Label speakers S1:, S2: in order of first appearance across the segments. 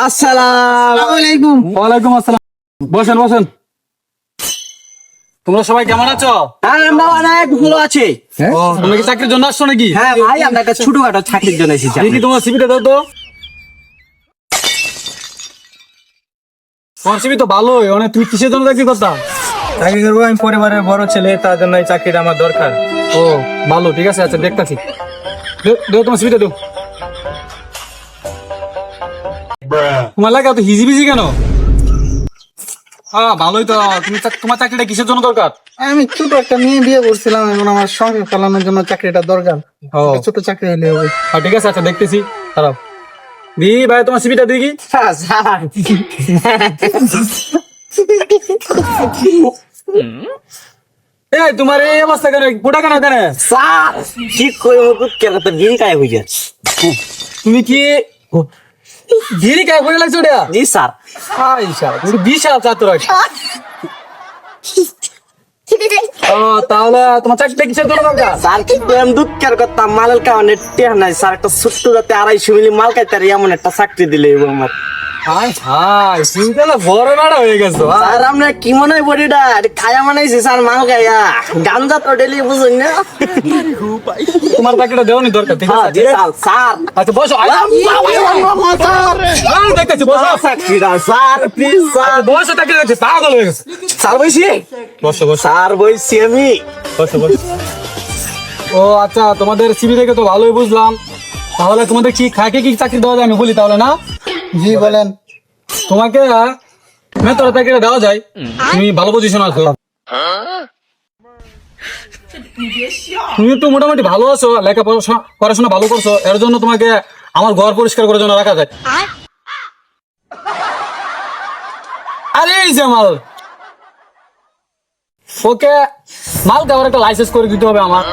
S1: আসসালামু আলাইকুম।
S2: ওয়ালাইকুম আসসালাম। বসেন বসেন। তোমরা সবাই কেমন আছো?
S1: হ্যাঁ, আমরা অনেক ভালো আছি।
S2: ও, তোমরা কি চাকরির জন্য আসছো নাকি?
S1: হ্যাঁ ভাই, আমরা একটা ছোটখাটো চাকরির জন্য এসেছি।
S2: দেখি তোমার সিভিটা দাও তো। তোমার সিভি তো ভালোই, অনেক। তুমি কিসের জন্য চাকরি করতা?
S3: চাকরি করবো, আমি পরিবারের বড় ছেলে, তার জন্য এই চাকরিটা আমার দরকার।
S2: ও ভালো, ঠিক আছে, আচ্ছা দেখতাছি। দেও তোমার সিভিটা দেও। তোমার লাগে এত হিজিবিজি কেন? হ্যাঁ ভালোই তো। তোমার চাকরিটা কিসের জন্য দরকার?
S4: আমি ছোট একটা মেয়ে বিয়ে করছিলাম, এখন আমার সংসার চালানোর জন্য চাকরিটা দরকার।
S2: ও
S4: একটা ছোট চাকরি হলে হবে।
S2: হ্যাঁ, ঠিক আছে, আচ্ছা দেখতেছি। খারাপ দি ভাই, তোমার সিভিটা দেখি।
S1: হ্যাঁ, স্যার।
S2: এই তোমার এই অবস্থা কেন? পুটা কেন কেন?
S1: স্যার, ঠিক করে মতো কেন তো বিল কায় হয়ে যাচ্ছে।
S2: তুমি কি ধীরে কাজ করে লাগছো ওটা?
S1: জি স্যার।
S2: হাই শালা, তুমি তো বিশাল ছাত্র একটা। ও, তাহলে তোমার চাকরিটা কিসের জন্য দরকার?
S1: স্যার, কিন্তু আমি দুঃখের কথা, মালের কারণে টেহ নাই স্যার। একটা ছোট্ট যাতে 250 মিলি মাল খাইতে পারি এমন একটা চাকরি দিলে এবং আমার।
S2: হাই হাই, তুমি তাহলে বড় বেড়া হয়ে গেছো।
S1: স্যার, আমরা কি মনে হয় বডিটা খায়া মানাইছি স্যার, মাল খাইয়া। গাঞ্জা তো ডেলি বুঝুন না।
S2: তোমার চাকরিটা দেওয়ানি দরকার, ঠিক
S1: হ্যাঁ,
S2: আছে?
S1: জি স্যার। স্যার,
S2: আচ্ছা বসো। দেখতেছি, বসো।
S1: চাকরিটা স্যার, প্লিজ স্যার।
S2: বসো, চাকরি দেখছি, পাগল হয়ে গেছে।
S1: স্যার বইছি।
S2: বসো বসো
S1: স্যার বইছি আমি।
S2: বসো বসো। ও আচ্ছা, তোমাদের সিবি থেকে তো ভালোই বুঝলাম। তাহলে তোমাদের কি খাকে কি চাকরি দেওয়া যায় আমি বলি তাহলে, না?
S4: জি বলেন।
S2: তোমাকে মেতরা চাকরিটা দেওয়া যায়, তুমি ভালো পজিশন আছো। তুমি তো মোটামুটি ভালো আছো, পড়াশোনা ভালো করছো, এর জন্য তোমাকে আমার ঘর পরিষ্কার করার জন্য রাখা যায়। আরে এই যে মাল, ওকে মাল দেওয়ার একটা লাইসেন্স করে দিতে হবে আমার।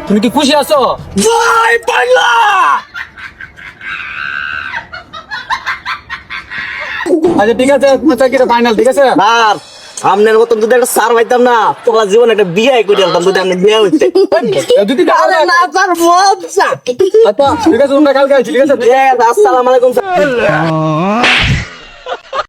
S2: তুমি কি খুশি আছো?
S1: জয় বাংলা।
S2: আচ্ছা ঠিক আছে, তোমার চাকরিটা ফাইনাল, ঠিক আছে?
S1: স্যার, আপনার মতন যদি একটা স্যার পাইতাম না, তোমার জীবন একটা বিয়ে করে দিতাম। যদি আপনি বিয়ে হইতে।
S2: যদি
S1: আরে না স্যার, মজা।
S2: আচ্ছা ঠিক আছে, তোমরা কালকে আছি, ঠিক আছে?
S1: আসসালামু আলাইকুম স্যার।